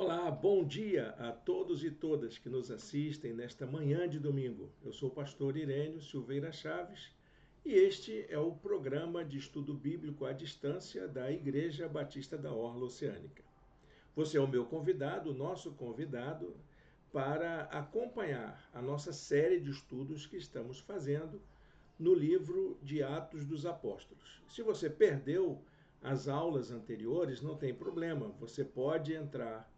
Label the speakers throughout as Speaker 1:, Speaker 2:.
Speaker 1: Olá, bom dia a todos e todas que nos assistem nesta manhã de domingo. Eu sou o pastor Irênio Silveira Chaves e este é o programa de estudo bíblico à distância da Igreja Batista da Orla Oceânica. Você é o meu convidado, o nosso convidado, para acompanhar a nossa série de estudos que estamos fazendo no livro de Atos dos Apóstolos. Se você perdeu as aulas anteriores, não tem problema, você pode entrar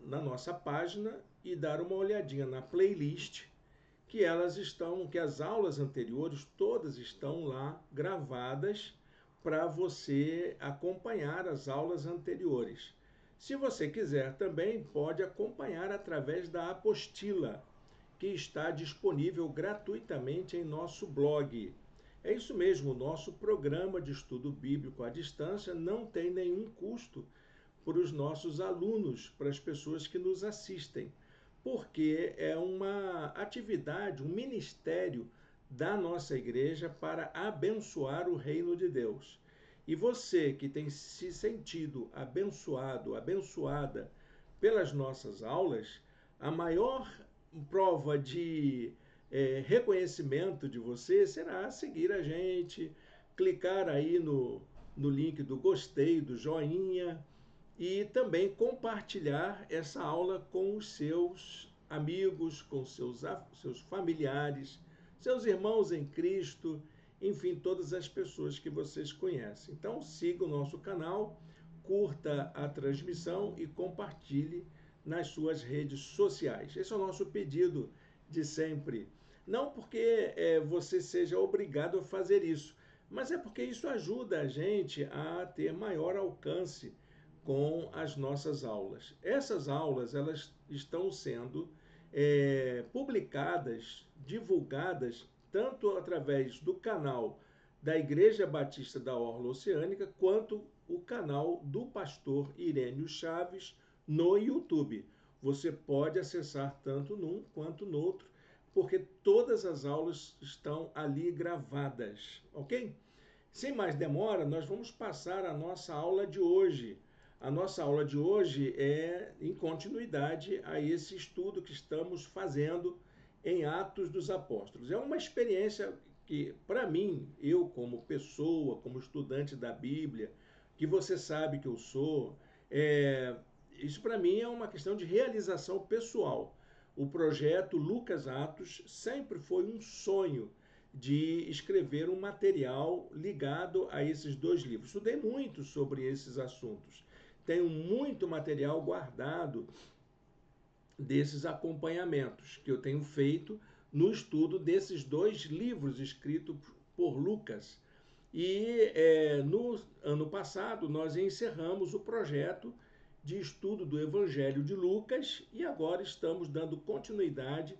Speaker 1: na nossa página e dar uma olhadinha na playlist que as aulas anteriores todas estão lá gravadas para você acompanhar as aulas anteriores. Se você quiser também pode acompanhar através da apostila que está disponível gratuitamente em nosso blog. É isso mesmo, o nosso programa de estudo bíblico à distância não tem nenhum custo para os nossos alunos, para as pessoas que nos assistem, porque é uma atividade, um ministério da nossa igreja para abençoar o reino de Deus. E você que tem se sentido abençoado, abençoada pelas nossas aulas, a maior prova de reconhecimento de você será seguir a gente, clicar aí no link do gostei, do joinha, e também compartilhar essa aula com os seus amigos, com seus familiares, seus irmãos em Cristo, enfim, todas as pessoas que vocês conhecem. Então, siga o nosso canal, curta a transmissão e compartilhe nas suas redes sociais. Esse é o nosso pedido de sempre. Não porque você seja obrigado a fazer isso, mas é porque isso ajuda a gente a ter maior alcance com as nossas aulas. Essas aulas elas estão sendo publicadas, divulgadas, tanto através do canal da Igreja Batista da Orla Oceânica, quanto o canal do pastor Irênio Chaves no YouTube. Você pode acessar tanto num quanto no outro, porque todas as aulas estão ali gravadas, ok? Sem mais demora, nós vamos passar a nossa aula de hoje. A nossa aula de hoje é em continuidade a esse estudo que estamos fazendo em Atos dos Apóstolos. É uma experiência que, para mim, eu como pessoa, como estudante da Bíblia, que você sabe que eu sou, isso para mim é uma questão de realização pessoal. O projeto Lucas Atos sempre foi um sonho de escrever um material ligado a esses dois livros. Estudei muito sobre esses assuntos. Tenho muito material guardado desses acompanhamentos que eu tenho feito no estudo desses dois livros escritos por Lucas. E no ano passado nós encerramos o projeto de estudo do Evangelho de Lucas e agora estamos dando continuidade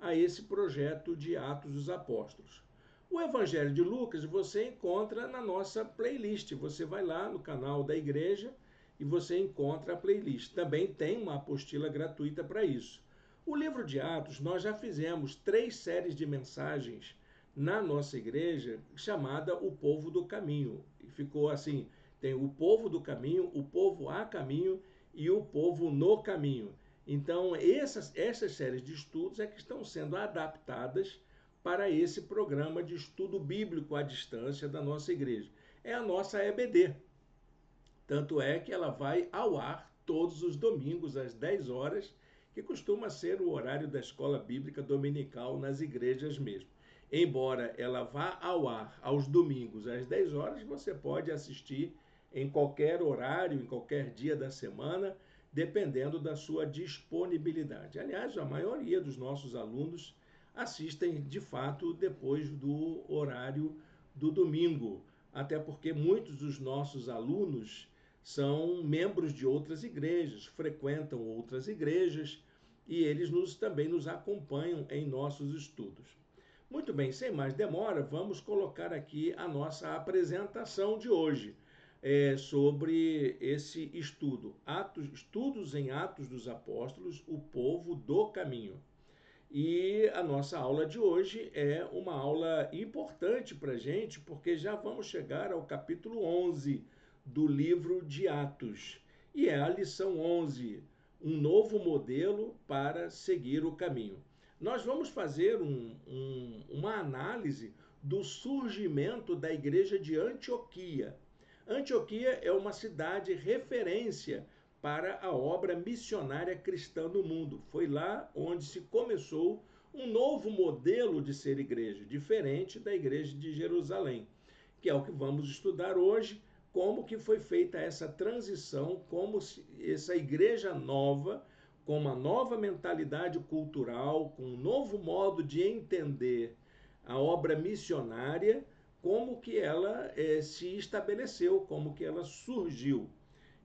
Speaker 1: a esse projeto de Atos dos Apóstolos. O Evangelho de Lucas você encontra na nossa playlist. Você vai lá no canal da igreja e você encontra a playlist. Também tem uma apostila gratuita para isso. O livro de Atos, nós já fizemos 3 séries de mensagens na nossa igreja chamada O Povo do Caminho. E ficou assim, tem o povo do caminho, o povo a caminho e o povo no caminho. Então, essas séries de estudos é que estão sendo adaptadas para esse programa de estudo bíblico à distância da nossa igreja. É a nossa EBD. Tanto é que ela vai ao ar todos os domingos às 10 horas, que costuma ser o horário da escola bíblica dominical nas igrejas mesmo. Embora ela vá ao ar aos domingos às 10 horas, você pode assistir em qualquer horário, em qualquer dia da semana, dependendo da sua disponibilidade. Aliás, a maioria dos nossos alunos assistem de fato depois do horário do domingo, até porque muitos dos nossos alunos são membros de outras igrejas, frequentam outras igrejas e eles também nos acompanham em nossos estudos. Muito bem, sem mais demora, vamos colocar aqui a nossa apresentação de hoje sobre esse estudo, estudos em Atos dos Apóstolos, o povo do caminho. E a nossa aula de hoje é uma aula importante para a gente, porque já vamos chegar ao capítulo 11 do livro de Atos. E é a lição 11, um novo modelo para seguir o caminho. Nós vamos fazer uma análise do surgimento da igreja de Antioquia. Antioquia é uma cidade referência para a obra missionária cristã no mundo. Foi lá onde se começou um novo modelo de ser igreja, diferente da igreja de Jerusalém, que é o que vamos estudar hoje, como que foi feita essa transição, como essa igreja nova, com uma nova mentalidade cultural, com um novo modo de entender a obra missionária, como que ela se estabeleceu, como que ela surgiu.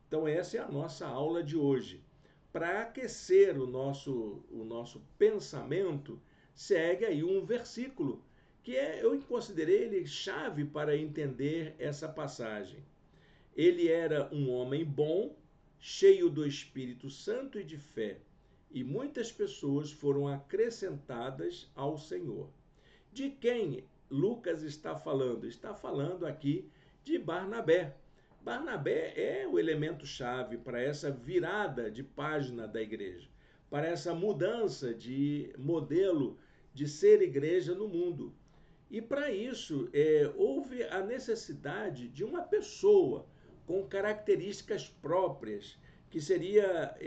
Speaker 1: Então essa é a nossa aula de hoje. Para aquecer o nosso pensamento, segue aí um versículo que eu considerei ele chave para entender essa passagem. Ele era um homem bom, cheio do Espírito Santo e de fé, e muitas pessoas foram acrescentadas ao Senhor. De quem Lucas está falando? Está falando aqui de Barnabé. Barnabé é o elemento-chave para essa virada de página da igreja, para essa mudança de modelo de ser igreja no mundo. E para isso, houve a necessidade de uma pessoa com características próprias, que seria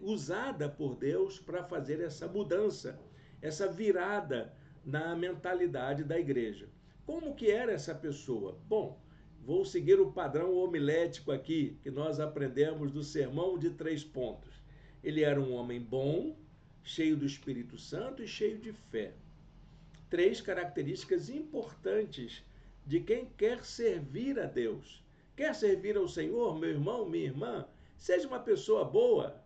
Speaker 1: usada por Deus para fazer essa mudança, essa virada na mentalidade da igreja. Como que era essa pessoa? Bom, vou seguir o padrão homilético aqui, que nós aprendemos do Sermão de 3 pontos. Ele era um homem bom, cheio do Espírito Santo e cheio de fé. 3 características importantes de quem quer servir a Deus. Quer servir ao Senhor, meu irmão, minha irmã? Seja uma pessoa boa.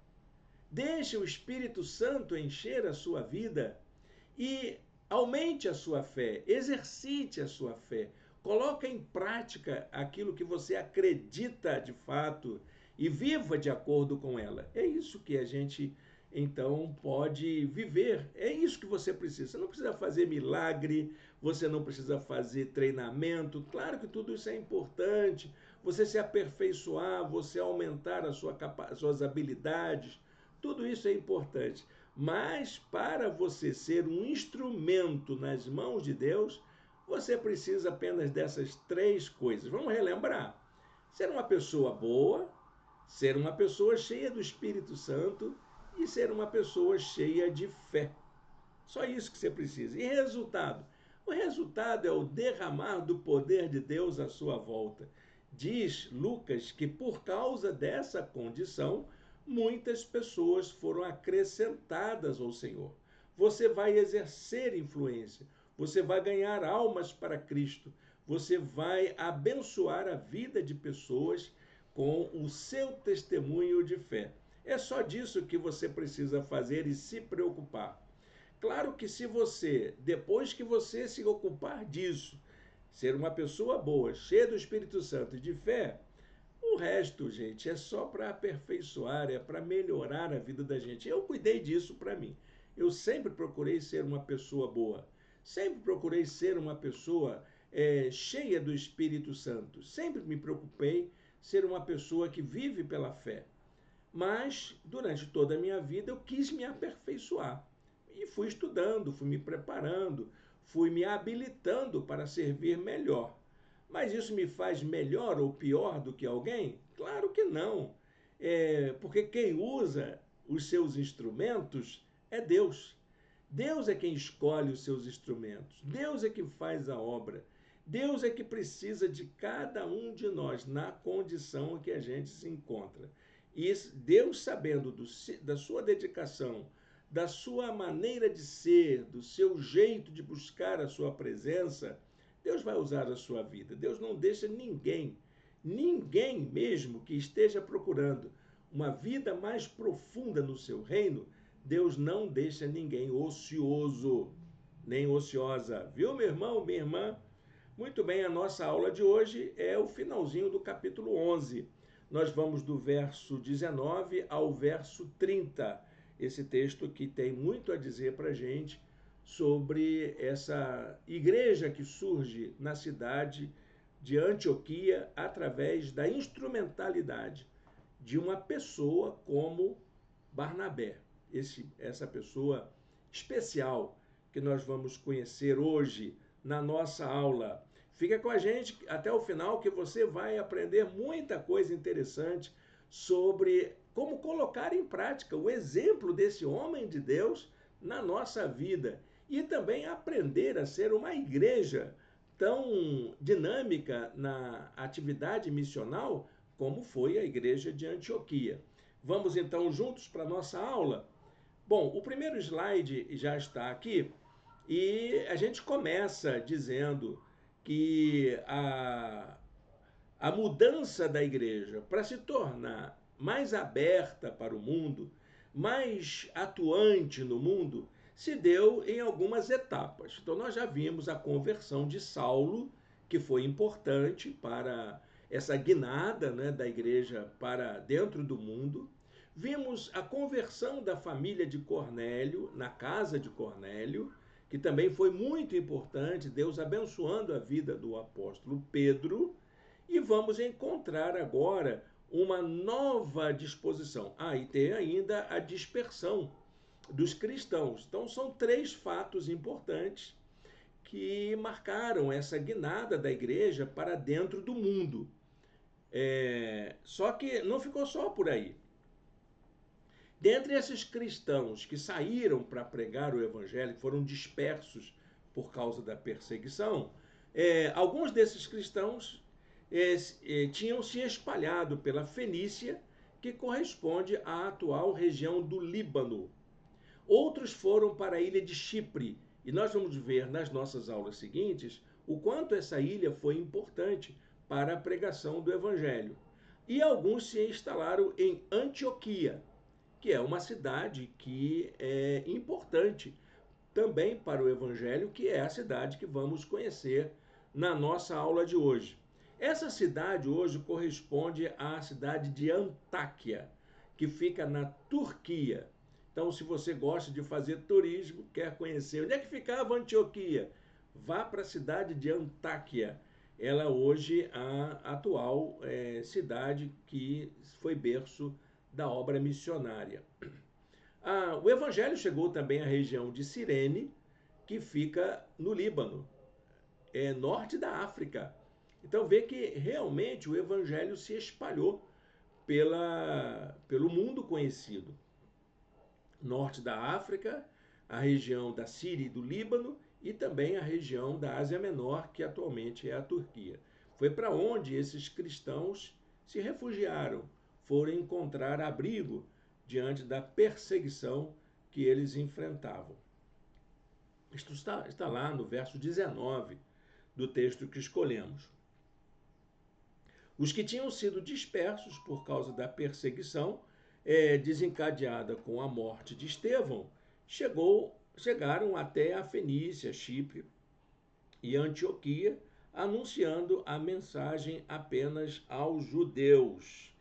Speaker 1: Deixe o Espírito Santo encher a sua vida e aumente a sua fé, exercite a sua fé. Coloque em prática aquilo que você acredita de fato e viva de acordo com ela. É isso que a gente então pode viver. É isso que você precisa. Você não precisa fazer milagre, você não precisa fazer treinamento. Claro que tudo isso é importante. Você se aperfeiçoar, você aumentar as suas habilidades, tudo isso é importante. Mas para você ser um instrumento nas mãos de Deus, você precisa apenas dessas 3 coisas. Vamos relembrar: ser uma pessoa boa, ser uma pessoa cheia do Espírito Santo e ser uma pessoa cheia de fé. Só isso que você precisa. E resultado? O resultado é o derramar do poder de Deus à sua volta. Diz Lucas que por causa dessa condição, muitas pessoas foram acrescentadas ao Senhor. Você vai exercer influência, você vai ganhar almas para Cristo, você vai abençoar a vida de pessoas com o seu testemunho de fé. É só disso que você precisa fazer e se preocupar. Claro que se você, depois que você se ocupar disso, ser uma pessoa boa, cheia do Espírito Santo e de fé, o resto, gente, é só para aperfeiçoar, é para melhorar a vida da gente. Eu cuidei disso para mim. Eu sempre procurei ser uma pessoa boa. Sempre procurei ser uma pessoa cheia do Espírito Santo. Sempre me preocupei ser uma pessoa que vive pela fé. Mas, durante toda a minha vida, eu quis me aperfeiçoar. E fui estudando, fui me preparando, fui me habilitando para servir melhor. Mas isso me faz melhor ou pior do que alguém? Claro que não. Porque quem usa os seus instrumentos é Deus. Deus é quem escolhe os seus instrumentos. Deus é que faz a obra. Deus é que precisa de cada um de nós na condição em que a gente se encontra. E Deus, sabendo da sua dedicação, da sua maneira de ser, do seu jeito de buscar a sua presença, Deus vai usar a sua vida. Deus não deixa ninguém mesmo que esteja procurando uma vida mais profunda no seu reino, Deus não deixa ninguém ocioso, nem ociosa. Viu, meu irmão, minha irmã? Muito bem, a nossa aula de hoje é o finalzinho do capítulo 11. Nós vamos do verso 19 ao verso 30. Esse texto que tem muito a dizer para a gente sobre essa igreja que surge na cidade de Antioquia através da instrumentalidade de uma pessoa como Barnabé, essa pessoa especial que nós vamos conhecer hoje na nossa aula. Fica com a gente até o final que você vai aprender muita coisa interessante sobre como colocar em prática o exemplo desse homem de Deus na nossa vida e também aprender a ser uma igreja tão dinâmica na atividade missional como foi a igreja de Antioquia. Vamos então juntos para a nossa aula? Bom, o primeiro slide já está aqui e a gente começa dizendo que a mudança da igreja para se tornar mais aberta para o mundo, mais atuante no mundo, se deu em algumas etapas. Então, nós já vimos a conversão de Saulo, que foi importante para essa guinada, né, da igreja para dentro do mundo. Vimos a conversão da família de Cornélio, na casa de Cornélio, que também foi muito importante, Deus abençoando a vida do apóstolo Pedro. E vamos encontrar agora uma nova disposição. E tem ainda a dispersão dos cristãos. Então, são três fatos importantes que marcaram essa guinada da igreja para dentro do mundo. Só que não ficou só por aí. Dentre esses cristãos que saíram para pregar o evangelho, foram dispersos por causa da perseguição, alguns desses cristãos tinham se espalhado pela Fenícia, que corresponde à atual região do Líbano. Outros foram para a ilha de Chipre, e nós vamos ver nas nossas aulas seguintes o quanto essa ilha foi importante para a pregação do evangelho. E alguns se instalaram em Antioquia, que é uma cidade que é importante também para o evangelho, que é a cidade que vamos conhecer na nossa aula de hoje. Essa cidade hoje corresponde à cidade de Antáquia, que fica na Turquia. Então, se você gosta de fazer turismo, quer conhecer onde é que ficava Antioquia, vá para a cidade de Antáquia. Ela hoje é a atual cidade que foi berço da obra missionária. O evangelho chegou também à região de Cirene, que fica no Líbano, norte da África. Então vê que realmente o evangelho se espalhou pelo mundo conhecido. Norte da África, a região da Síria e do Líbano e também a região da Ásia Menor, que atualmente é a Turquia. Foi para onde esses cristãos se refugiaram, foram encontrar abrigo diante da perseguição que eles enfrentavam. Isto está lá no verso 19 do texto que escolhemos. Os que tinham sido dispersos por causa da perseguição desencadeada com a morte de Estevão, chegaram até a Fenícia, Chipre e Antioquia, anunciando a mensagem apenas aos judeus.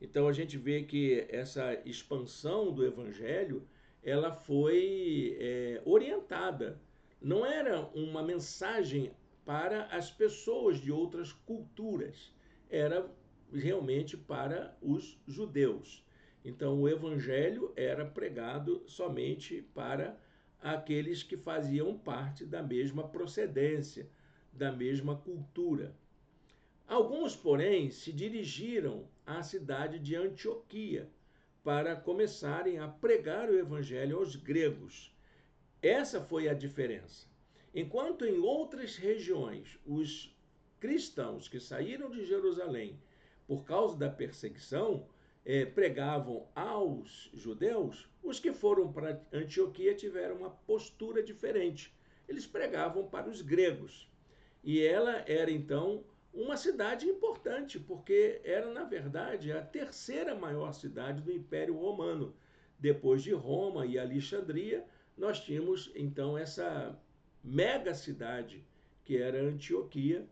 Speaker 1: Então a gente vê que essa expansão do evangelho ela foi orientada. Não era uma mensagem para as pessoas de outras culturas, era realmente para os judeus. Então o evangelho era pregado somente para aqueles que faziam parte da mesma procedência, da mesma cultura. Alguns, porém, se dirigiram à cidade de Antioquia para começarem a pregar o evangelho aos gregos. Essa foi a diferença. Enquanto em outras regiões os cristãos que saíram de Jerusalém por causa da perseguição pregavam aos judeus, os que foram para Antioquia tiveram uma postura diferente. Eles pregavam para os gregos. E ela era, então, uma cidade importante, porque era, na verdade, a terceira maior cidade do Império Romano. Depois de Roma e Alexandria, nós tínhamos, então, essa mega cidade, que era Antioquia,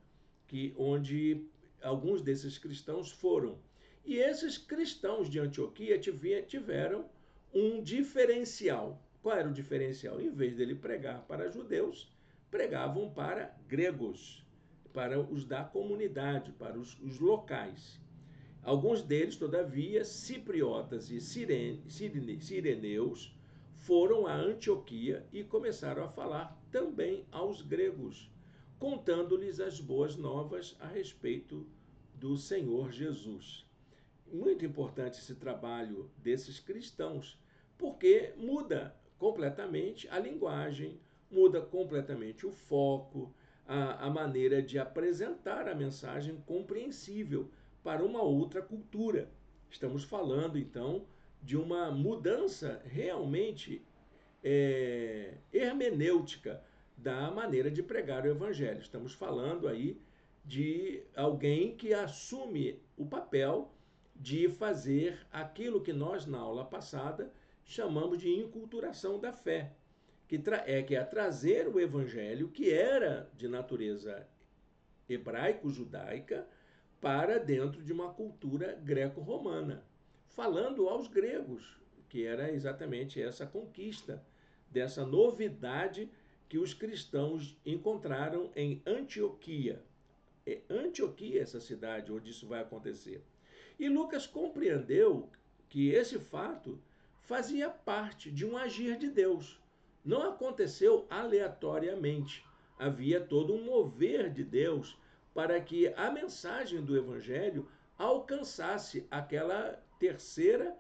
Speaker 1: onde alguns desses cristãos foram. E esses cristãos de Antioquia tiveram um diferencial. Qual era o diferencial? Em vez dele pregar para judeus, pregavam para gregos, para os da comunidade, para os locais. Alguns deles, todavia, cipriotas e sireneus, foram a Antioquia e começaram a falar também aos gregos, contando-lhes as boas novas a respeito do Senhor Jesus. Muito importante esse trabalho desses cristãos, porque muda completamente a linguagem, muda completamente o foco, a maneira de apresentar a mensagem compreensível para uma outra cultura. Estamos falando, então, de uma mudança realmente hermenêutica da maneira de pregar o evangelho. Estamos falando aí de alguém que assume o papel de fazer aquilo que nós, na aula passada, chamamos de inculturação da fé, que é trazer o evangelho, que era de natureza hebraico-judaica, para dentro de uma cultura greco-romana, falando aos gregos, que era exatamente essa conquista, dessa novidade que os cristãos encontraram em Antioquia. É Antioquia essa cidade onde isso vai acontecer. E Lucas compreendeu que esse fato fazia parte de um agir de Deus. Não aconteceu aleatoriamente. Havia todo um mover de Deus para que a mensagem do Evangelho alcançasse aquela terceira,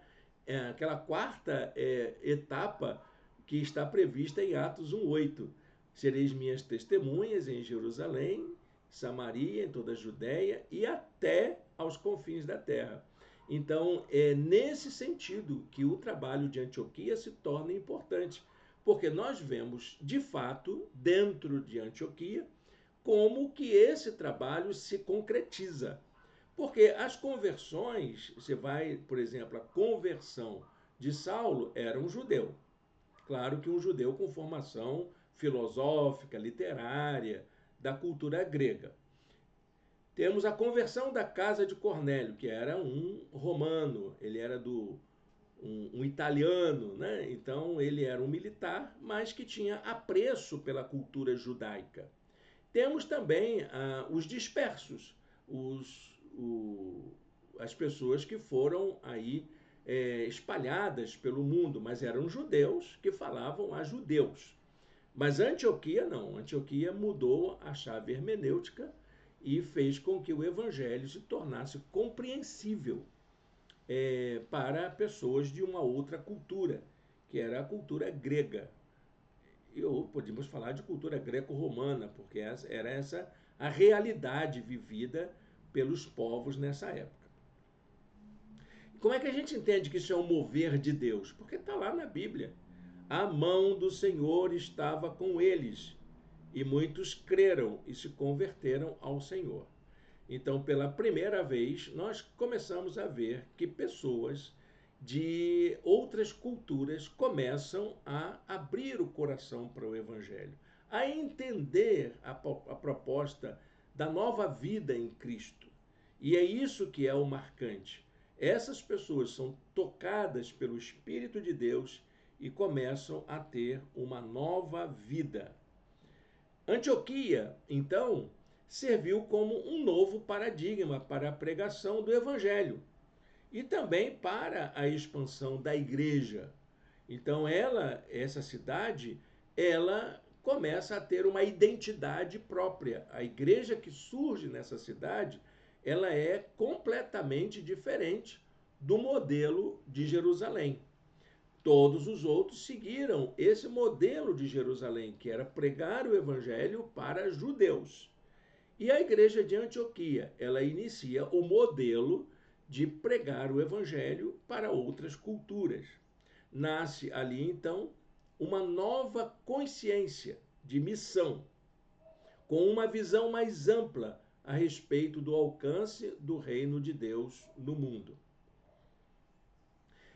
Speaker 1: aquela quarta etapa que está prevista em Atos 1:8. Sereis minhas testemunhas em Jerusalém, Samaria, em toda a Judéia e até aos confins da terra. Então, é nesse sentido que o trabalho de Antioquia se torna importante, porque nós vemos, de fato, dentro de Antioquia, como que esse trabalho se concretiza. Porque as conversões, você vai, por exemplo, a conversão de Saulo era um judeu. Claro que um judeu com formação filosófica, literária, da cultura grega. Temos a conversão da casa de Cornélio, que era um romano, ele era um italiano, né? Então ele era um militar, mas que tinha apreço pela cultura judaica. Temos também os dispersos, as pessoas que foram aí espalhadas pelo mundo, mas eram judeus que falavam a judeus. Mas Antioquia não, Antioquia mudou a chave hermenêutica e fez com que o evangelho se tornasse compreensível para pessoas de uma outra cultura, que era a cultura grega. Ou podemos falar de cultura greco-romana, porque era essa a realidade vivida pelos povos nessa época. Como é que a gente entende que isso é um mover de Deus? Porque está lá na Bíblia. A mão do Senhor estava com eles, e muitos creram e se converteram ao Senhor. Então, pela primeira vez, nós começamos a ver que pessoas de outras culturas começam a abrir o coração para o Evangelho, a entender a proposta da nova vida em Cristo. E é isso que é o marcante. Essas pessoas são tocadas pelo Espírito de Deus e começam a ter uma nova vida. Antioquia, então, serviu como um novo paradigma para a pregação do Evangelho e também para a expansão da igreja. Então, essa cidade, ela começa a ter uma identidade própria. A igreja que surge nessa cidade, ela é completamente diferente do modelo de Jerusalém. Todos os outros seguiram esse modelo de Jerusalém, que era pregar o evangelho para judeus. E a igreja de Antioquia, ela inicia o modelo de pregar o evangelho para outras culturas. Nasce ali, então, uma nova consciência de missão, com uma visão mais ampla a respeito do alcance do reino de Deus no mundo.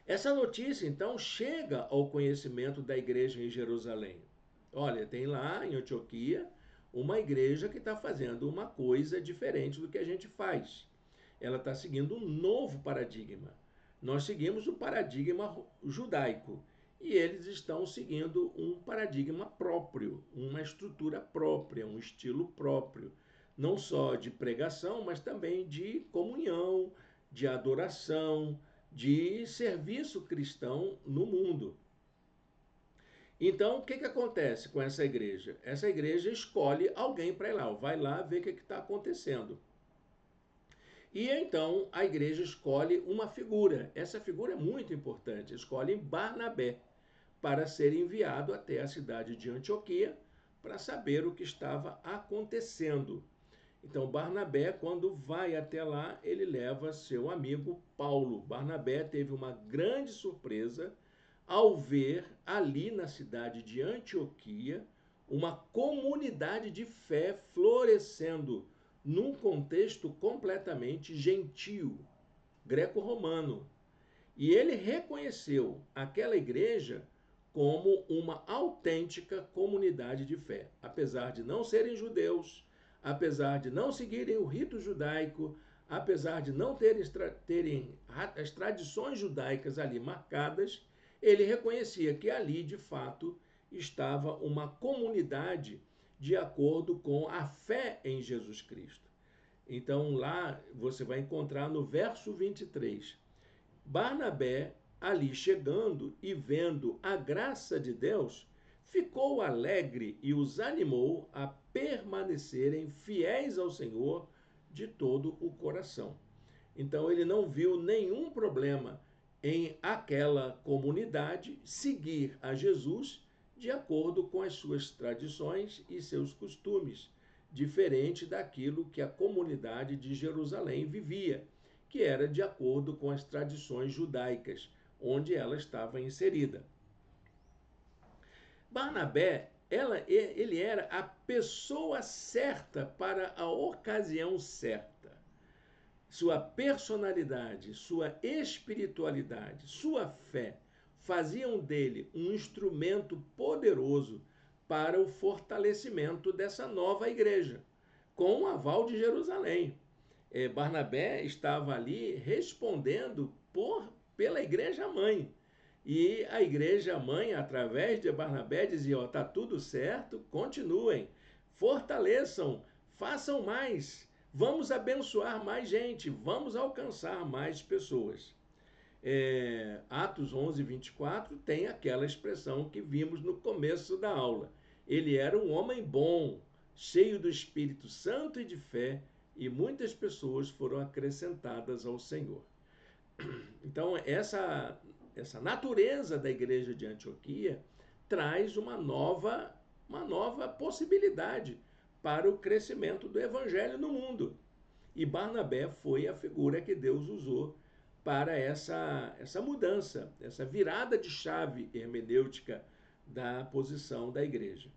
Speaker 1: Essa notícia, então, chega ao conhecimento da igreja em Jerusalém. Olha, tem lá em Antioquia uma igreja que está fazendo uma coisa diferente do que a gente faz. Ela está seguindo um novo paradigma. Nós seguimos o paradigma judaico e eles estão seguindo um paradigma próprio, uma estrutura própria, um estilo próprio, não só de pregação, mas também de comunhão, de adoração, de serviço cristão no mundo. Então, o que acontece com essa igreja? Essa igreja escolhe alguém para ir lá, vai lá ver o que está acontecendo. E então a igreja escolhe uma figura. Essa figura é muito importante. Escolhe Barnabé para ser enviado até a cidade de Antioquia para saber o que estava acontecendo. Então, Barnabé, quando vai até lá, ele leva seu amigo Paulo. Barnabé teve uma grande surpresa ao ver ali na cidade de Antioquia uma comunidade de fé florescendo num contexto completamente gentio, greco-romano. E ele reconheceu aquela igreja como uma autêntica comunidade de fé. Apesar de não serem judeus, apesar de não seguirem o rito judaico, apesar de não terem as tradições judaicas ali marcadas, ele reconhecia que ali, de fato, estava uma comunidade de acordo com a fé em Jesus Cristo. Então, lá você vai encontrar no verso 23, Barnabé, ali chegando e vendo a graça de Deus, ficou alegre e os animou a permanecerem fiéis ao Senhor de todo o coração. Então ele não viu nenhum problema em aquela comunidade seguir a Jesus de acordo com as suas tradições e seus costumes, diferente daquilo que a comunidade de Jerusalém vivia, que era de acordo com as tradições judaicas, onde ela estava inserida. Barnabé, ele era a pessoa certa para a ocasião certa. Sua personalidade, sua espiritualidade, sua fé faziam dele um instrumento poderoso para o fortalecimento dessa nova igreja, com o aval de Jerusalém. Barnabé estava ali respondendo pela igreja mãe. E a igreja mãe, através de Barnabé, dizia: ó, tá tudo certo, continuem, fortaleçam, façam mais, vamos abençoar mais gente, vamos alcançar mais pessoas. Atos 11, 24 tem aquela expressão que vimos no começo da aula. Ele era um homem bom, cheio do Espírito Santo e de fé, e muitas pessoas foram acrescentadas ao Senhor. Então, essa natureza da igreja de Antioquia traz uma nova possibilidade para o crescimento do evangelho no mundo. E Barnabé foi a figura que Deus usou para essa mudança, essa virada de chave hermenêutica da posição da igreja.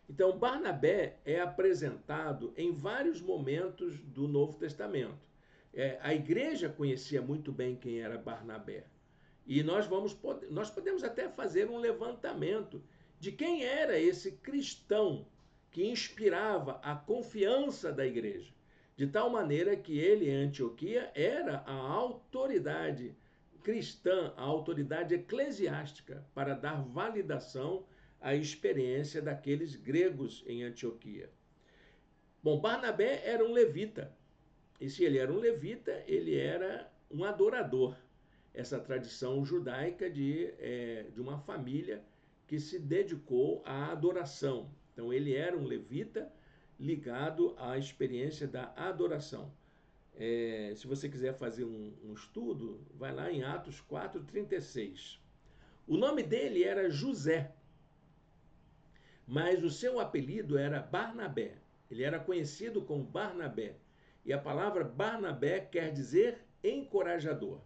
Speaker 1: Então, Barnabé é apresentado em vários momentos do Novo Testamento. A igreja conhecia muito bem quem era Barnabé. E nós podemos até fazer um levantamento de quem era esse cristão que inspirava a confiança da igreja, de tal maneira que ele, em Antioquia, era a autoridade cristã, a autoridade eclesiástica para dar validação à experiência daqueles gregos em Antioquia. Bom, Barnabé era um levita, e se ele era um levita, ele era um adorador. Essa tradição judaica de uma família que se dedicou à adoração. Então, ele era um levita ligado à experiência da adoração. Se você quiser fazer um estudo, vai lá em Atos 4:36. O nome dele era José, mas o seu apelido era Barnabé. Ele era conhecido como Barnabé. E a palavra Barnabé quer dizer encorajador.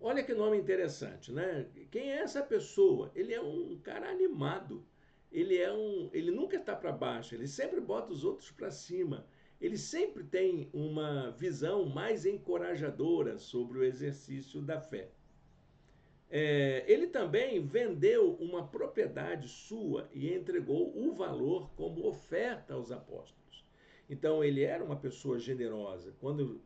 Speaker 1: Olha que nome interessante, né? Quem é essa pessoa? Ele é um cara animado. Ele nunca está para baixo, ele sempre bota os outros para cima. Ele sempre tem uma visão mais encorajadora sobre o exercício da fé. Ele também vendeu uma propriedade sua e entregou o valor como oferta aos apóstolos. Então, ele era uma pessoa generosa. Quando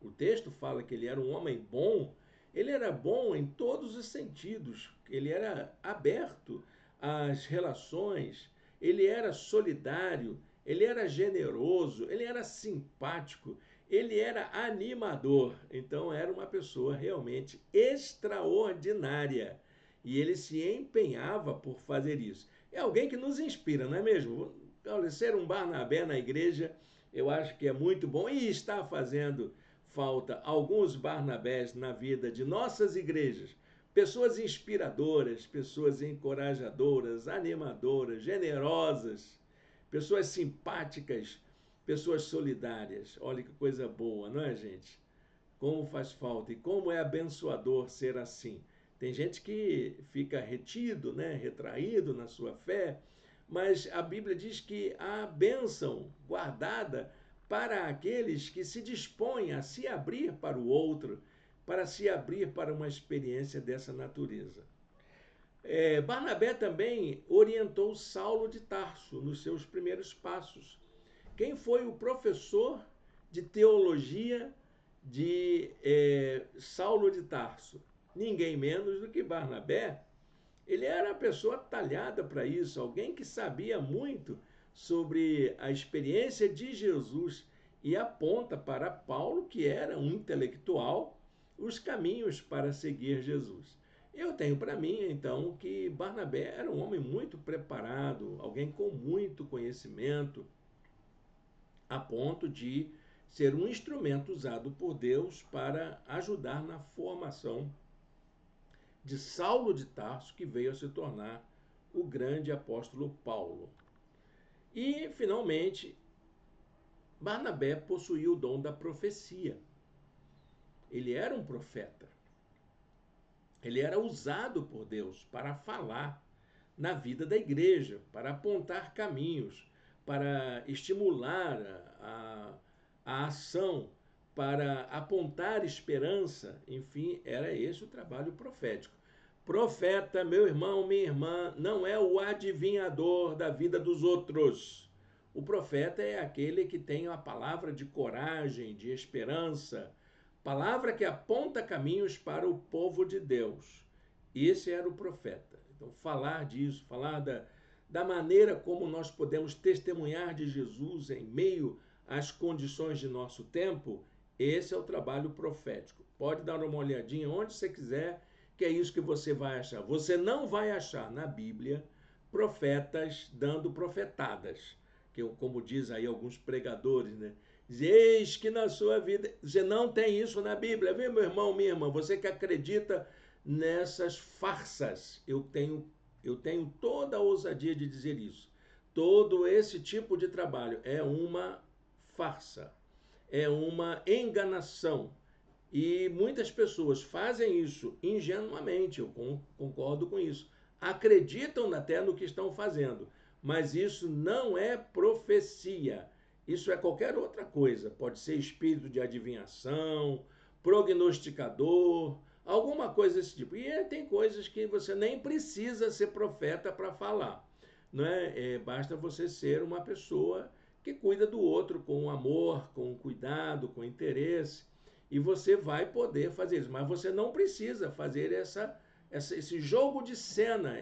Speaker 1: o texto fala que ele era um homem bom, ele era bom em todos os sentidos. Ele era aberto às relações, ele era solidário, ele era generoso, ele era simpático, Ele era animador, então era uma pessoa realmente extraordinária. E ele se empenhava por fazer isso. É alguém que nos inspira, não é mesmo? Olha, ser um Barnabé na igreja, eu acho que é muito bom e está fazendo falta alguns Barnabés na vida de nossas igrejas. Pessoas inspiradoras, pessoas encorajadoras, animadoras, generosas, pessoas simpáticas, pessoas solidárias. Olha que coisa boa, não é, gente? Como faz falta e como é abençoador ser assim. Tem gente que fica retido, né, retraído na sua fé, mas a Bíblia diz que há bênção guardada para aqueles que se dispõem a se abrir para o outro, para se abrir para uma experiência dessa natureza. Barnabé também orientou Saulo de Tarso nos seus primeiros passos. Quem foi o professor de teologia de Saulo de Tarso? Ninguém menos do que Barnabé. Ele era a pessoa talhada para isso, alguém que sabia muito sobre a experiência de Jesus e aponta para Paulo, que era um intelectual, os caminhos para seguir Jesus. Eu tenho para mim, então, que Barnabé era um homem muito preparado, alguém com muito conhecimento, a ponto de ser um instrumento usado por Deus para ajudar na formação de Saulo de Tarso, que veio a se tornar o grande apóstolo Paulo. E, finalmente, Barnabé possuía o dom da profecia. Ele era um profeta. Ele era usado por Deus para falar na vida da igreja, para apontar caminhos, para estimular a ação, para apontar esperança. Enfim, era esse o trabalho profético. Profeta, meu irmão, minha irmã, não é o adivinhador da vida dos outros. O profeta é aquele que tem a palavra de coragem, de esperança, palavra que aponta caminhos para o povo de Deus. Esse era o profeta. Então, falar disso, falar da maneira como nós podemos testemunhar de Jesus em meio às condições de nosso tempo, esse é o trabalho profético. Pode dar uma olhadinha onde você quiser, que é isso que você vai achar. Você não vai achar na Bíblia profetas dando profetadas, que como diz aí alguns pregadores, né? Eis que na sua vida, você não tem isso na Bíblia, viu, meu irmão, minha irmã? Você que acredita nessas farsas, eu tenho toda a ousadia de dizer isso. Todo esse tipo de trabalho é uma farsa, é uma enganação. E muitas pessoas fazem isso ingenuamente, eu concordo com isso. Acreditam até no que estão fazendo, mas isso não é profecia. Isso é qualquer outra coisa. Pode ser espírito de adivinhação, prognosticador, alguma coisa desse tipo. E tem coisas que você nem precisa ser profeta para falar. Não é? Basta você ser uma pessoa que cuida do outro com amor, com cuidado, com interesse, e você vai poder fazer isso. Mas você não precisa fazer esse jogo de cena,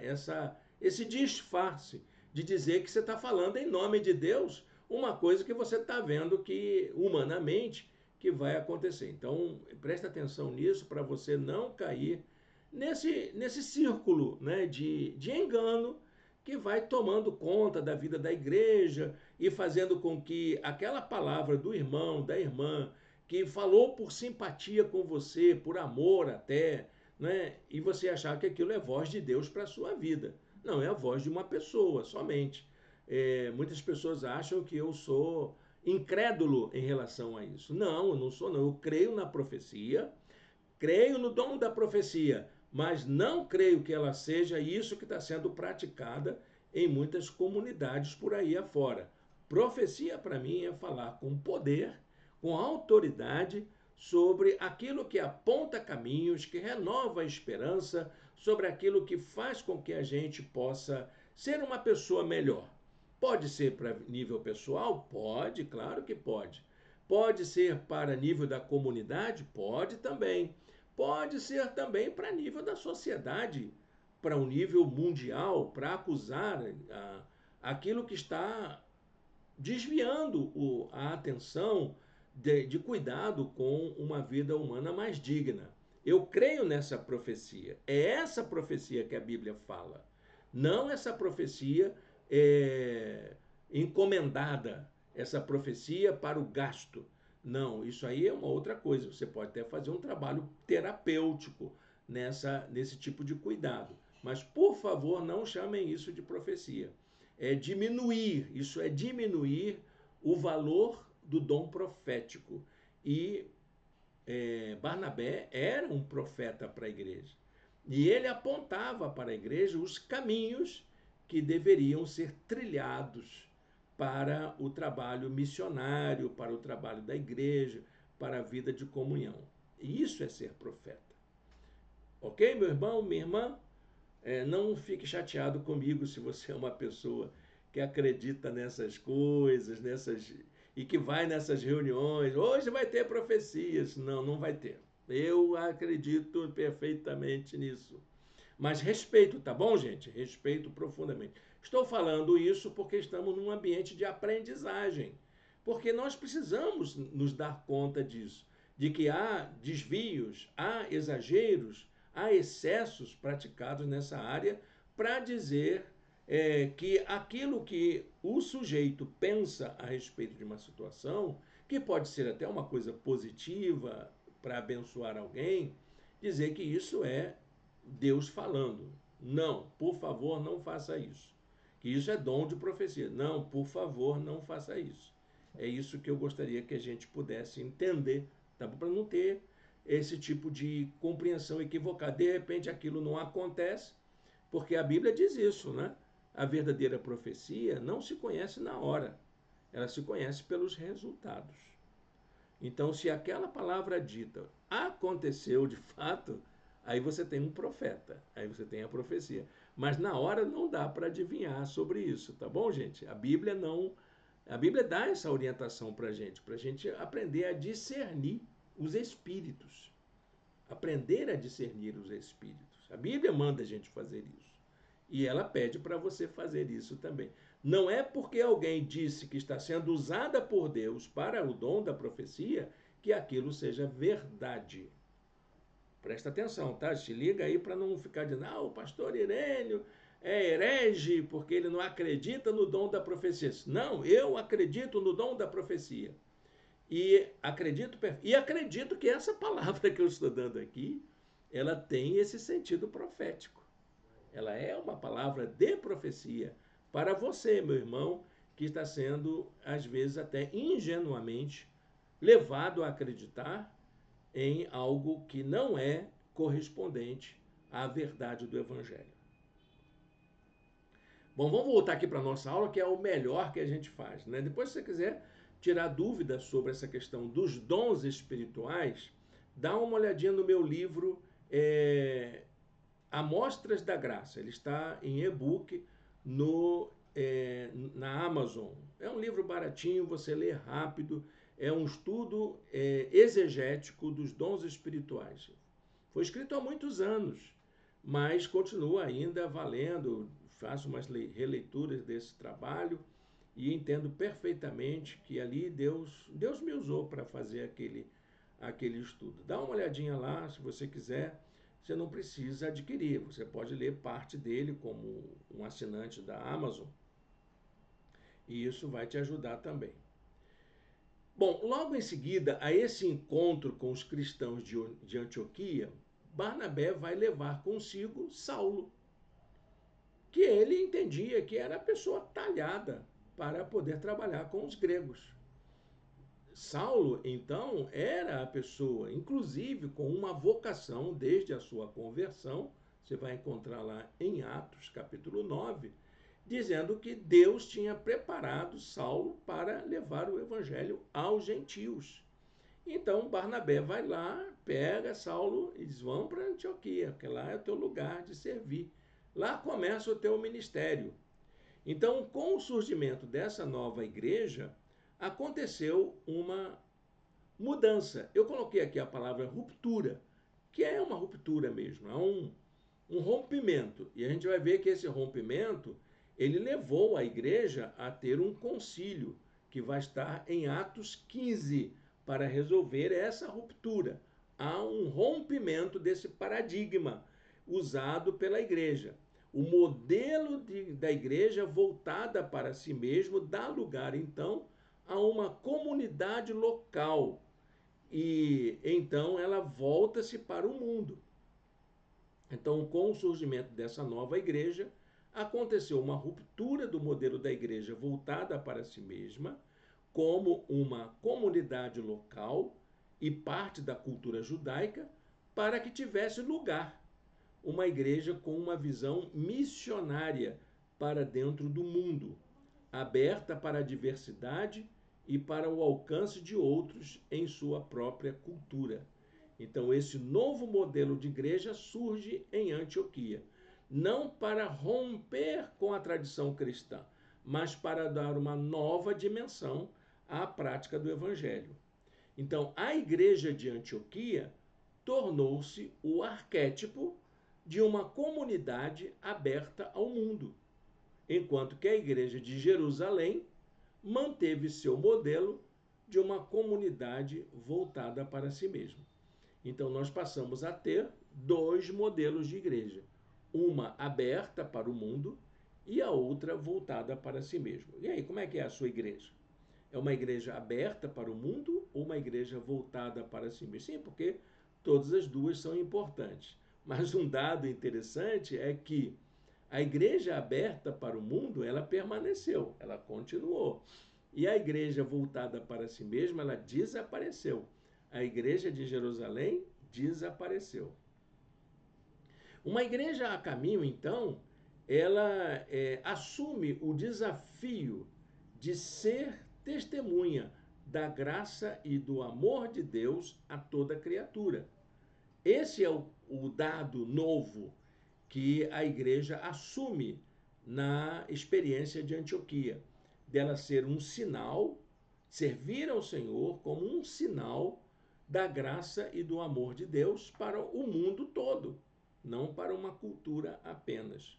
Speaker 1: esse disfarce de dizer que você está falando em nome de Deus uma coisa que você está vendo que, humanamente, que vai acontecer. Então, presta atenção nisso para você não cair nesse círculo, né, de engano que vai tomando conta da vida da igreja e fazendo com que aquela palavra do irmão, da irmã, que falou por simpatia com você, por amor até, né? E você achar que aquilo é voz de Deus para a sua vida. Não, é a voz de uma pessoa somente. Muitas pessoas acham que eu sou incrédulo em relação a isso. Não, eu não sou não. Eu creio na profecia, creio no dom da profecia, mas não creio que ela seja isso que está sendo praticada em muitas comunidades por aí afora. Profecia, para mim, é falar com poder, com autoridade, sobre aquilo que aponta caminhos, que renova a esperança, sobre aquilo que faz com que a gente possa ser uma pessoa melhor. Pode ser para nível pessoal? Pode, claro que pode. Pode ser para nível da comunidade? Pode também. Pode ser também para nível da sociedade, para um nível mundial, para acusar aquilo que está desviando a atenção de cuidado com uma vida humana mais digna. Eu creio nessa profecia. É essa profecia que a Bíblia fala. Não essa profecia encomendada, essa profecia para o gasto. Não, isso aí é uma outra coisa. Você pode até fazer um trabalho terapêutico nesse tipo de cuidado. Mas, por favor, não chamem isso de profecia. Isso é diminuir o valor do dom profético. E Barnabé era um profeta para a igreja. E ele apontava para a igreja os caminhos que deveriam ser trilhados para o trabalho missionário, para o trabalho da igreja, para a vida de comunhão. E isso é ser profeta. Ok, meu irmão, minha irmã? Não fique chateado comigo se você é uma pessoa que acredita nessas coisas, e que vai nessas reuniões. Hoje vai ter profecias. Não, não vai ter. Eu acredito perfeitamente nisso. Mas respeito, tá bom, gente? Respeito profundamente. Estou falando isso porque estamos num ambiente de aprendizagem. Porque nós precisamos nos dar conta disso, de que há desvios, há exageros, há excessos praticados nessa área para dizer que aquilo que o sujeito pensa a respeito de uma situação, que pode ser até uma coisa positiva para abençoar alguém, dizer que isso é Deus falando. Não, por favor, não faça isso. Que isso é dom de profecia. Não, por favor, não faça isso. É isso que eu gostaria que a gente pudesse entender, tá? Para não ter esse tipo de compreensão equivocada. De repente aquilo não acontece, porque a Bíblia diz isso, né? A verdadeira profecia não se conhece na hora, ela se conhece pelos resultados. Então, se aquela palavra dita aconteceu de fato, aí você tem um profeta, aí você tem a profecia. Mas na hora não dá para adivinhar sobre isso, tá bom, gente? A Bíblia dá essa orientação para a gente aprender a discernir os espíritos, aprender a discernir os espíritos. A Bíblia manda a gente fazer isso. E ela pede para você fazer isso também. Não é porque alguém disse que está sendo usada por Deus para o dom da profecia que aquilo seja verdade. Presta atenção, tá? Se liga aí para não ficar dizendo, o pastor Irênio é herege porque ele não acredita no dom da profecia. Não, eu acredito no dom da profecia. E acredito que essa palavra que eu estou dando aqui, ela tem esse sentido profético. Ela é uma palavra de profecia para você, meu irmão, que está sendo, às vezes, até ingenuamente levado a acreditar em algo que não é correspondente à verdade do Evangelho. Bom, vamos voltar aqui para a nossa aula, que é o melhor que a gente faz, né? Depois, se você quiser tirar dúvidas sobre essa questão dos dons espirituais, dá uma olhadinha no meu livro Amostras da Graça. Ele está em e-book na Amazon. É um livro baratinho, você lê rápido, é um estudo exegético dos dons espirituais. Foi escrito há muitos anos, mas continua ainda valendo. Faço umas releituras desse trabalho e entendo perfeitamente que ali Deus me usou para fazer aquele estudo. Dá uma olhadinha lá, se você quiser. Você não precisa adquirir, você pode ler parte dele como um assinante da Amazon. E isso vai te ajudar também. Bom, logo em seguida a esse encontro com os cristãos de Antioquia, Barnabé vai levar consigo Saulo, que ele entendia que era a pessoa talhada para poder trabalhar com os gregos. Saulo, então, era a pessoa, inclusive com uma vocação desde a sua conversão, você vai encontrar lá em Atos, capítulo 9, dizendo que Deus tinha preparado Saulo para levar o evangelho aos gentios. Então, Barnabé vai lá, pega Saulo e diz, vamos para Antioquia, porque lá é o teu lugar de servir. Lá começa o teu ministério. Então, com o surgimento dessa nova igreja, aconteceu uma mudança. Eu coloquei aqui a palavra ruptura, que é uma ruptura mesmo, é um rompimento. E a gente vai ver que esse rompimento, ele levou a igreja a ter um concílio, que vai estar em Atos 15, para resolver essa ruptura. Há um rompimento desse paradigma usado pela igreja. O modelo da igreja voltada para si mesmo dá lugar, então, a uma comunidade local. E então ela volta-se para o mundo. Então, com o surgimento dessa nova igreja, aconteceu uma ruptura do modelo da igreja voltada para si mesma, como uma comunidade local e parte da cultura judaica, para que tivesse lugar uma igreja com uma visão missionária para dentro do mundo, aberta para a diversidade e para o alcance de outros em sua própria cultura. Então, esse novo modelo de igreja surge em Antioquia, não para romper com a tradição cristã, mas para dar uma nova dimensão à prática do evangelho. Então, a igreja de Antioquia tornou-se o arquétipo de uma comunidade aberta ao mundo, enquanto que a igreja de Jerusalém manteve seu modelo de uma comunidade voltada para si mesma. Então, nós passamos a ter dois modelos de igreja, uma aberta para o mundo e a outra voltada para si mesma. E aí, como é que é a sua igreja? É uma igreja aberta para o mundo ou uma igreja voltada para si mesma? Sim, porque todas as duas são importantes. Mas um dado interessante é que a igreja aberta para o mundo, ela permaneceu, ela continuou. E a igreja voltada para si mesma, ela desapareceu. A igreja de Jerusalém desapareceu. Uma igreja a caminho, então, ela assume o desafio de ser testemunha da graça e do amor de Deus a toda criatura. Esse é o dado novo que a igreja assume na experiência de Antioquia, dela ser um sinal, servir ao Senhor como um sinal da graça e do amor de Deus para o mundo todo, não para uma cultura apenas.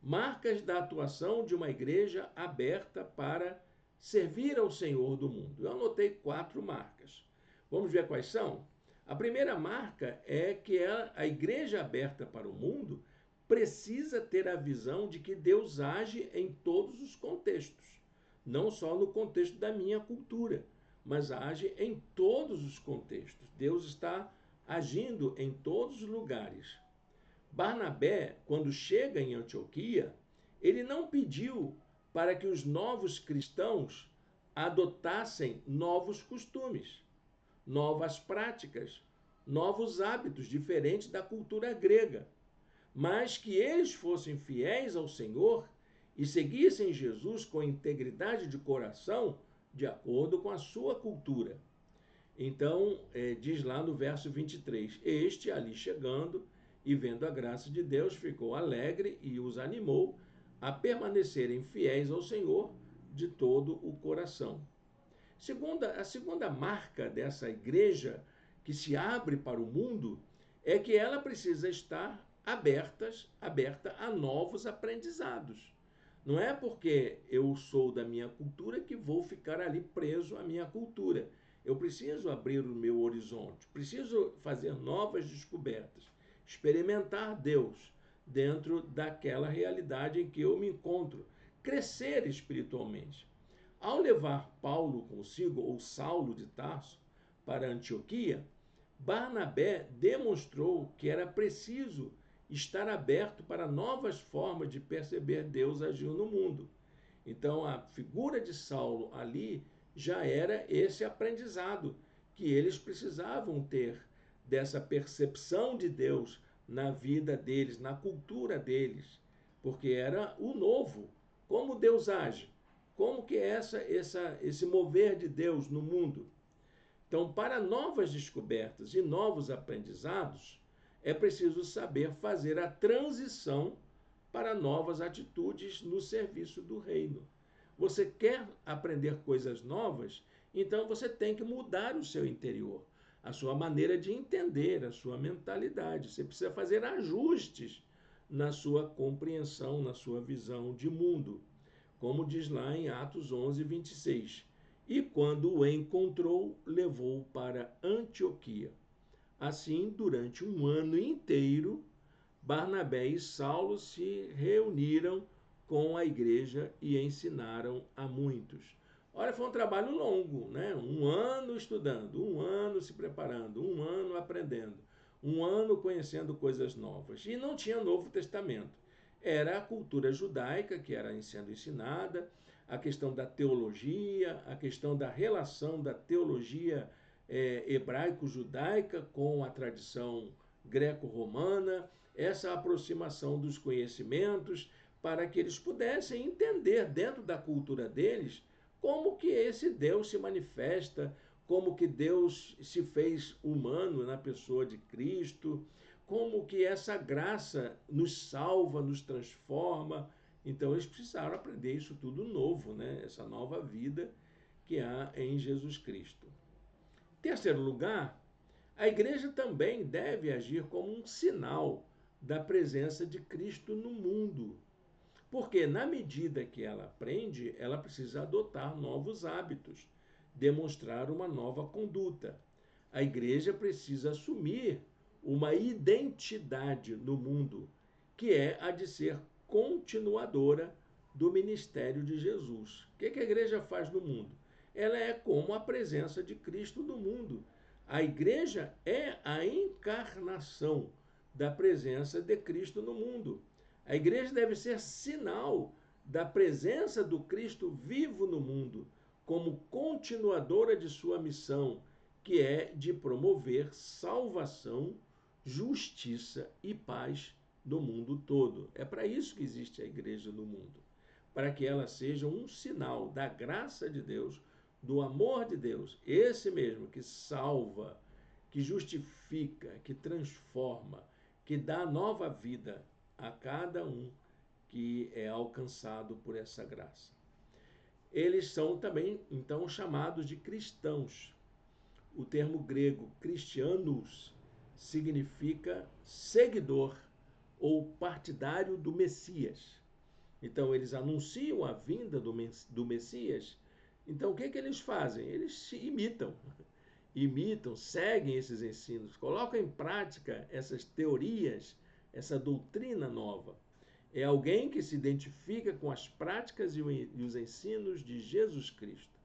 Speaker 1: Marcas da atuação de uma igreja aberta para servir ao Senhor do mundo. Eu anotei 4 marcas. Vamos ver quais são? A primeira marca é que a igreja aberta para o mundo precisa ter a visão de que Deus age em todos os contextos, não só no contexto da minha cultura, mas age em todos os contextos. Deus está agindo em todos os lugares. Barnabé, quando chega em Antioquia, ele não pediu para que os novos cristãos adotassem novos costumes, novas práticas, novos hábitos diferentes da cultura grega, mas que eles fossem fiéis ao Senhor e seguissem Jesus com integridade de coração, de acordo com a sua cultura. Então, diz lá no verso 23, este ali chegando e vendo a graça de Deus, ficou alegre e os animou a permanecerem fiéis ao Senhor de todo o coração. A segunda marca dessa igreja que se abre para o mundo é que ela precisa estar aberta a novos aprendizados. Não é porque eu sou da minha cultura que vou ficar ali preso à minha cultura. Eu preciso abrir o meu horizonte, preciso fazer novas descobertas, experimentar Deus dentro daquela realidade em que eu me encontro, crescer espiritualmente. Ao levar Paulo consigo, ou Saulo de Tarso, para Antioquia, Barnabé demonstrou que era preciso estar aberto para novas formas de perceber Deus agindo no mundo. Então, a figura de Saulo ali já era esse aprendizado que eles precisavam ter dessa percepção de Deus na vida deles, na cultura deles, porque era o novo. Como Deus age? Como que é esse mover de Deus no mundo? Então, para novas descobertas e novos aprendizados, é preciso saber fazer a transição para novas atitudes no serviço do reino. Você quer aprender coisas novas? Então você tem que mudar o seu interior, a sua maneira de entender, a sua mentalidade. Você precisa fazer ajustes na sua compreensão, na sua visão de mundo, como diz lá em Atos 11, 26. e, quando o encontrou, levou-o para Antioquia. Assim, durante um ano inteiro, Barnabé e Saulo se reuniram com a igreja e ensinaram a muitos. Olha, foi um trabalho longo, né? Um ano estudando, um ano se preparando, um ano aprendendo, um ano conhecendo coisas novas. E não tinha Novo Testamento. Era a cultura judaica que era sendo ensinada, a questão da teologia, a questão da relação da teologia hebraico-judaica com a tradição greco-romana, essa aproximação dos conhecimentos para que eles pudessem entender dentro da cultura deles como que esse Deus se manifesta, como que Deus se fez humano na pessoa de Cristo, como que essa graça nos salva, nos transforma. Então eles precisaram aprender isso tudo novo, né? Essa nova vida que há em Jesus Cristo. Terceiro lugar, a igreja também deve agir como um sinal da presença de Cristo no mundo. Porque, na medida que ela aprende, ela precisa adotar novos hábitos, demonstrar uma nova conduta. A igreja precisa assumir uma identidade no mundo, que é a de ser continuadora do ministério de Jesus. O que a igreja faz no mundo? Ela é como a presença de Cristo no mundo. A igreja é a encarnação da presença de Cristo no mundo. A igreja deve ser sinal da presença do Cristo vivo no mundo, como continuadora de sua missão, que é de promover salvação, justiça e paz no mundo todo. É para isso que existe a igreja no mundo, para que ela seja um sinal da graça de Deus, do amor de Deus, esse mesmo que salva, que justifica, que transforma, que dá nova vida a cada um que é alcançado por essa graça. Eles são também, então, chamados de cristãos. O termo grego Christianos significa seguidor ou partidário do Messias. Então, eles anunciam a vinda do Messias. Então, o que eles fazem? Eles se imitam, seguem esses ensinos, colocam em prática essas teorias, essa doutrina nova. É alguém que se identifica com as práticas e os ensinos de Jesus Cristo.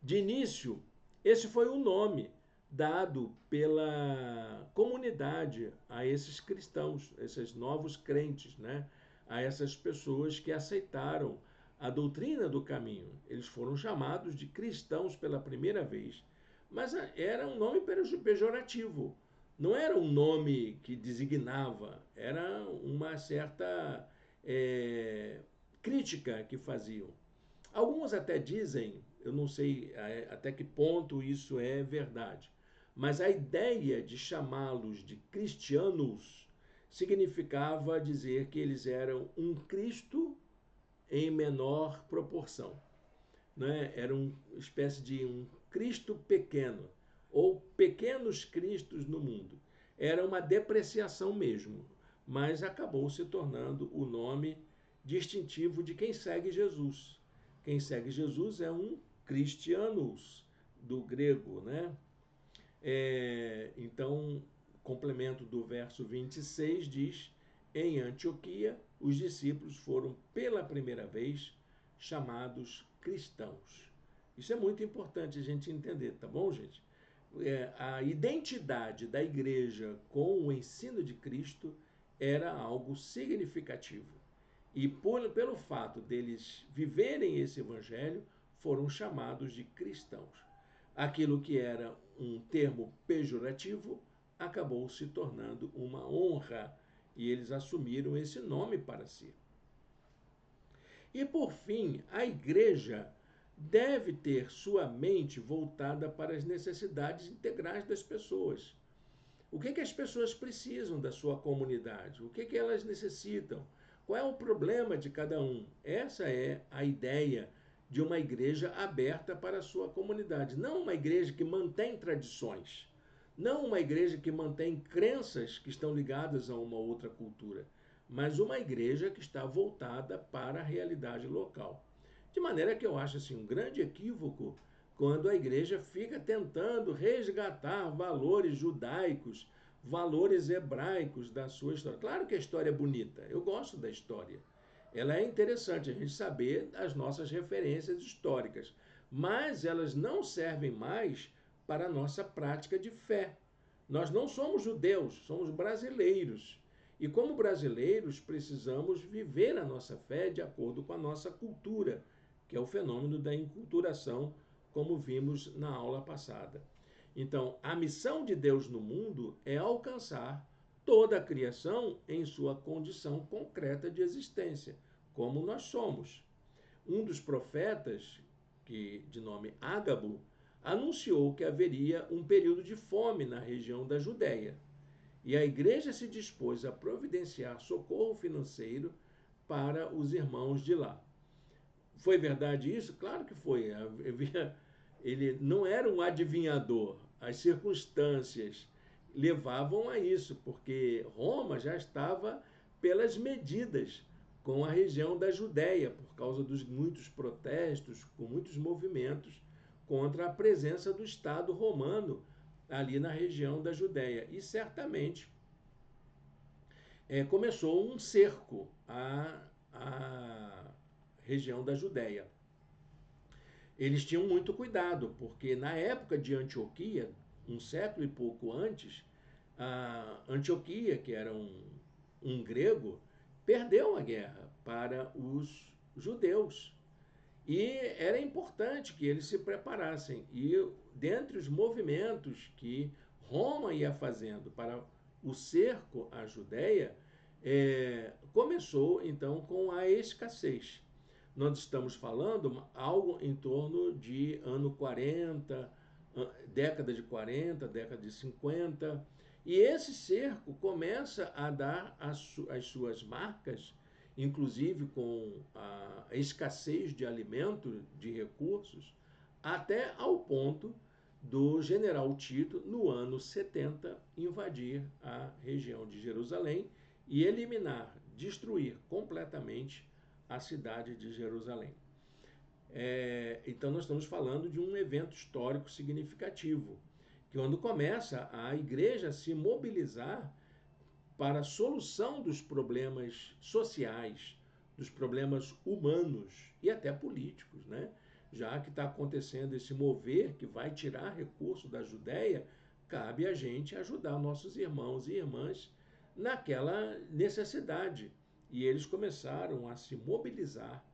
Speaker 1: De início, esse foi o nome dado pela comunidade a esses cristãos, esses novos crentes, né? A essas pessoas que aceitaram a doutrina do caminho. Eles foram chamados de cristãos pela primeira vez, mas era um nome pejorativo. Não era um nome que designava, era uma certa crítica que faziam. Alguns até dizem, eu não sei até que ponto isso é verdade, mas a ideia de chamá-los de cristianos significava dizer que eles eram um Cristo em menor proporção, né? Era uma espécie de um Cristo pequeno, ou pequenos cristos no mundo. Era uma depreciação mesmo, mas acabou se tornando o nome distintivo de quem segue Jesus. Quem segue Jesus é um cristianos, do grego, né? Então, complemento do verso 26 diz: em Antioquia, os discípulos foram pela primeira vez chamados cristãos. Isso é muito importante a gente entender, tá bom, gente? A identidade da igreja com o ensino de Cristo era algo significativo. E pelo fato deles viverem esse evangelho, foram chamados de cristãos. Aquilo que era um termo pejorativo acabou se tornando uma honra e eles assumiram esse nome para si. E por fim, a igreja deve ter sua mente voltada para as necessidades integrais das pessoas. O que as pessoas precisam da sua comunidade? O que elas necessitam? Qual é o problema de cada um? Essa é a ideia de uma igreja aberta para a sua comunidade. Não uma igreja que mantém tradições. Não uma igreja que mantém crenças que estão ligadas a uma outra cultura. Mas uma igreja que está voltada para a realidade local. De maneira que eu acho assim, um grande equívoco quando a igreja fica tentando resgatar valores judaicos, valores hebraicos da sua história. Claro que a história é bonita, eu gosto da história. Ela é interessante a gente saber as nossas referências históricas, mas elas não servem mais para a nossa prática de fé. Nós não somos judeus, somos brasileiros. E como brasileiros, precisamos viver a nossa fé de acordo com a nossa cultura, que é o fenômeno da enculturação, como vimos na aula passada. Então, a missão de Deus no mundo é alcançar toda a criação em sua condição concreta de existência, como nós somos. Um dos profetas, de nome Ágabo, anunciou que haveria um período de fome na região da Judéia. E a igreja se dispôs a providenciar socorro financeiro para os irmãos de lá. Foi verdade isso? Claro que foi. Ele não era um adivinhador. As circunstâncias levavam a isso, porque Roma já estava pelas medidas com a região da Judéia, por causa dos muitos protestos, com muitos movimentos contra a presença do Estado romano ali na região da Judéia. E certamente começou um cerco à região da Judéia. Eles tinham muito cuidado, porque na época de Antioquia, um século e pouco antes, a Antioquia, que era um grego, perdeu a guerra para os judeus. E era importante que eles se preparassem. E dentre os movimentos que Roma ia fazendo para o cerco à Judéia, começou então com a escassez. Nós estamos falando algo em torno de ano 40, década de 40, década de 50, e esse cerco começa a dar as suas marcas, inclusive com a escassez de alimento, de recursos, até ao ponto do general Tito, no ano 70, invadir a região de Jerusalém e eliminar, destruir completamente a cidade de Jerusalém. Então, nós estamos falando de um evento histórico significativo, que quando começa a igreja a se mobilizar para a solução dos problemas sociais, dos problemas humanos e até políticos, né? Já que está acontecendo esse mover que vai tirar recurso da Judéia, cabe a gente ajudar nossos irmãos e irmãs naquela necessidade. E eles começaram a se mobilizar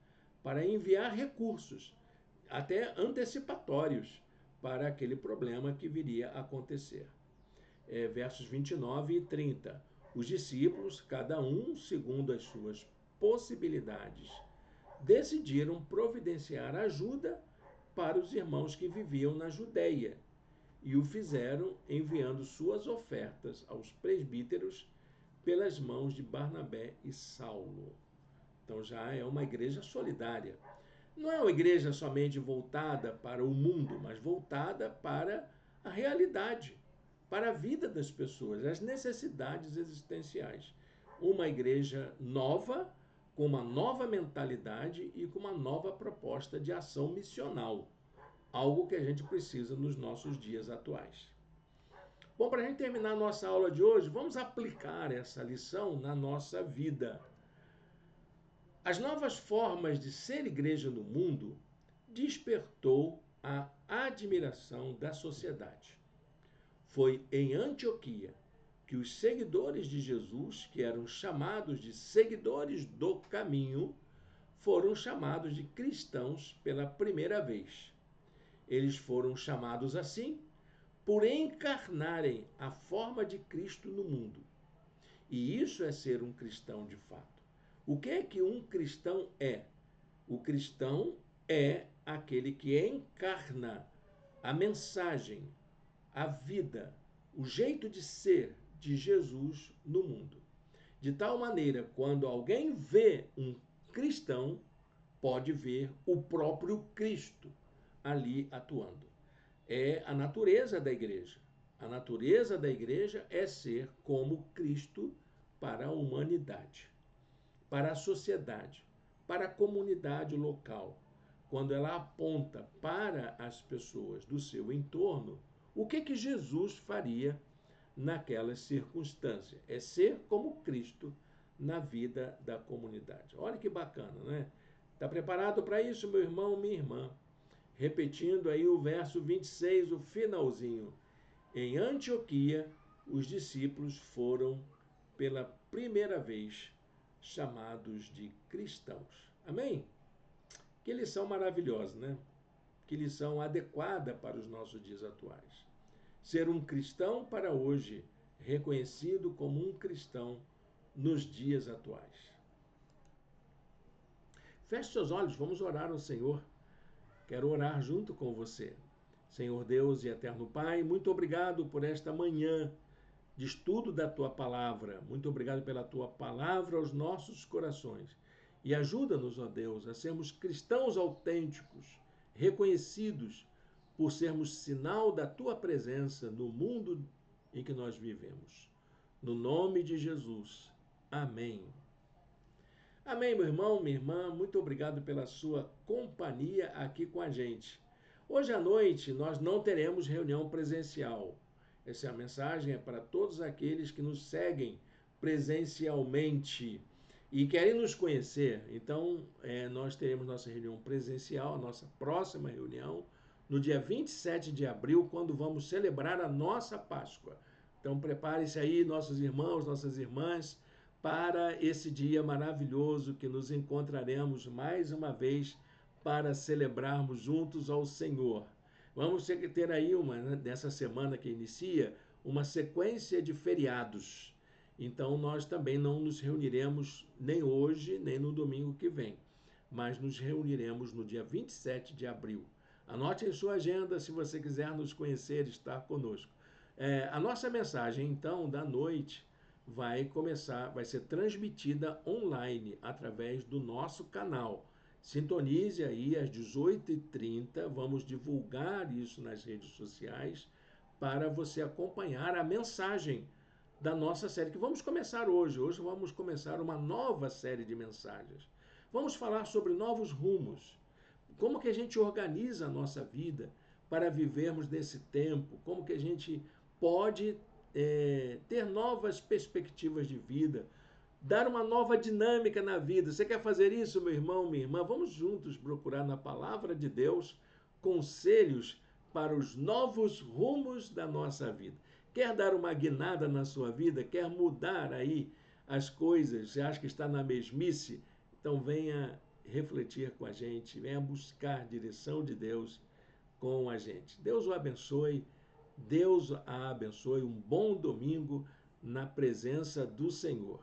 Speaker 1: para enviar recursos, até antecipatórios, para aquele problema que viria a acontecer. Versos 29 e 30. Os discípulos, cada um segundo as suas possibilidades, decidiram providenciar ajuda para os irmãos que viviam na Judéia, e o fizeram enviando suas ofertas aos presbíteros pelas mãos de Barnabé e Saulo. Então já é uma igreja solidária. Não é uma igreja somente voltada para o mundo, mas voltada para a realidade, para a vida das pessoas, as necessidades existenciais. Uma igreja nova, com uma nova mentalidade e com uma nova proposta de ação missional, algo que a gente precisa nos nossos dias atuais. Bom, para a gente terminar a nossa aula de hoje, vamos aplicar essa lição na nossa vida. As novas formas de ser igreja no mundo despertou a admiração da sociedade. Foi em Antioquia que os seguidores de Jesus, que eram chamados de seguidores do caminho, foram chamados de cristãos pela primeira vez. Eles foram chamados assim por encarnarem a forma de Cristo no mundo. E isso é ser um cristão de fato. O que é que um cristão é? O cristão é aquele que encarna a mensagem, a vida, o jeito de ser de Jesus no mundo. De tal maneira, quando alguém vê um cristão, pode ver o próprio Cristo ali atuando. É a natureza da igreja. A natureza da igreja é ser como Cristo para a humanidade, para a sociedade, para a comunidade local, quando ela aponta para as pessoas do seu entorno, o que Jesus faria naquelas circunstâncias? É ser como Cristo na vida da comunidade. Olha que bacana, né? Está preparado para isso, meu irmão, minha irmã? Repetindo aí o verso 26, o finalzinho. Em Antioquia, os discípulos foram pela primeira vez chamados de cristãos. Amém? Que lição maravilhosa, né? Que lição adequada para os nossos dias atuais. Ser um cristão para hoje, reconhecido como um cristão nos dias atuais. Feche seus olhos, vamos orar ao Senhor. Quero orar junto com você. Senhor Deus e eterno Pai, muito obrigado por esta manhã de estudo da Tua Palavra. Muito obrigado pela Tua Palavra aos nossos corações. E ajuda-nos, ó Deus, a sermos cristãos autênticos, reconhecidos por sermos sinal da Tua presença no mundo em que nós vivemos. No nome de Jesus. Amém. Amém, meu irmão, minha irmã. Muito obrigado pela sua companhia aqui com a gente. Hoje à noite nós não teremos reunião presencial. Essa mensagem é para todos aqueles que nos seguem presencialmente e querem nos conhecer. Então, nós teremos nossa reunião presencial, a nossa próxima reunião, no dia 27 de abril, quando vamos celebrar a nossa Páscoa. Então, prepare-se aí, nossos irmãos, nossas irmãs, para esse dia maravilhoso que nos encontraremos mais uma vez para celebrarmos juntos ao Senhor. Vamos ter aí, nessa semana que inicia, uma sequência de feriados. Então, nós também não nos reuniremos nem hoje, nem no domingo que vem, mas nos reuniremos no dia 27 de abril. Anote em sua agenda se você quiser nos conhecer e estar conosco. A nossa mensagem, então, da noite, vai ser transmitida online através do nosso canal. Sintonize aí às 18h30, vamos divulgar isso nas redes sociais para você acompanhar a mensagem da nossa série, que vamos começar hoje. Hoje vamos começar uma nova série de mensagens. Vamos falar sobre novos rumos, como que a gente organiza a nossa vida para vivermos nesse tempo, como que a gente pode ter novas perspectivas de vida, dar uma nova dinâmica na vida. Você quer fazer isso, meu irmão, minha irmã? Vamos juntos procurar na palavra de Deus conselhos para os novos rumos da nossa vida. Quer dar uma guinada na sua vida? Quer mudar aí as coisas? Você acha que está na mesmice? Então venha refletir com a gente, venha buscar direção de Deus com a gente. Deus o abençoe. Deus a abençoe. Um bom domingo na presença do Senhor.